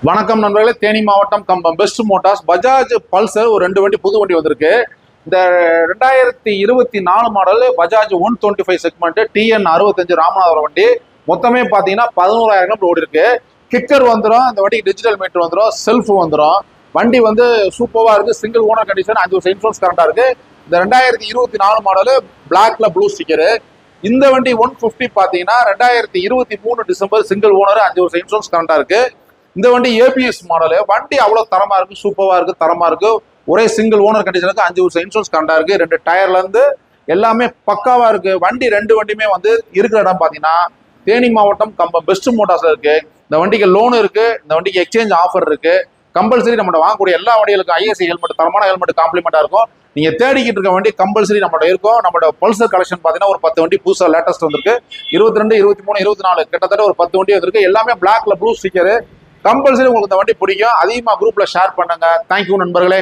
வணக்கம் நண்பர்களே, தேனி மாவட்டம் கம்பம் பெஸ்ட் மோட்டார்ஸ் பஜாஜ் பல்சர் ஒரு 2 வண்டி புது வண்டி வந்திருக்கு. இந்த 2024 model Bajaj 125 segment TN 65 Ramanathapuram வண்டி. மொத்தமே பார்த்தீங்கன்னா 11,000 கிலோமீட்டர் ஓடி இருக்கு. கிக்கர் வந்துடும், இந்த வண்டிக்கு டிஜிட்டல் மீட்டர் வந்துடும், செல்ஃப் வந்துடும். வண்டி வந்து சூப்பராக இருக்கு. சிங்கிள் ஓனர் கண்டிஷன், 5 வருஷம் இன்சூரன்ஸ் கரெக்டாக இருக்கு. இந்த 2024 மாடல் பிளாக்ல ப்ளூ ஸ்டிக்கரு. இந்த வண்டி 150 பார்த்தீங்கன்னா 2023 டிசம்பர் சிங்கிள் ஓனர், 5 வருஷம் இன்சூரன்ஸ் கரெக்டாக இருக்கு. இந்த வண்டி ஏபிஎஸ் மாடலு. வண்டி அவ்வளோ தரமா இருக்கு, சூப்பராக இருக்கு, தரமா இருக்கு. ஒரே சிங்கிள் ஓனர் கண்டிஷனுக்கு 5 வருஷம் இன்சூரன்ஸ் கரெக்டாக இருக்கு. 2 டயர்ல இருந்து எல்லாமே பக்காவா இருக்கு. வண்டி 2 வண்டியுமே வந்து இருக்கிற இடம் பார்த்தீங்கன்னா தேனி மாவட்டம் கம்பம் பெஸ்ட் மோட்டார்ஸ்ல இருக்கு. இந்த வண்டிக்கு லோன் இருக்கு, இந்த வண்டிக்கு எக்ஸ்சேஞ்ச் ஆஃபர் இருக்கு. கம்பல்சரி நம்ம வாங்கக்கூடிய எல்லா வண்டிகளுக்கும் ஐஎஸ்ஐ ஹெல்மெட், தரமான ஹெல்மெட் காம்ப்ளிமெண்டா இருக்கும். நீங்க தேடிக்கிட்டு இருக்க வண்டி கம்பல்சரி நம்மளோட இருக்கும். நம்மளோட பல்சர் கலெக்ஷன் பாத்தீங்கன்னா ஒரு 10 வண்டி புதுசா லேட்டஸ்ட் வந்திருக்கு. 22, 23, 24 கிட்டத்தட்ட ஒரு 10 வண்டி வந்திருக்கு. எல்லாமே பிளாக்ல ப்ளூ ஸ்டிக்கரு. கம்பல்சரி உங்களுக்கு இந்த வண்டி பிடிக்கும். அதிகமாக குரூப்ல ஷேர் பண்ணுங்க. தேங்க்யூ நண்பர்களே.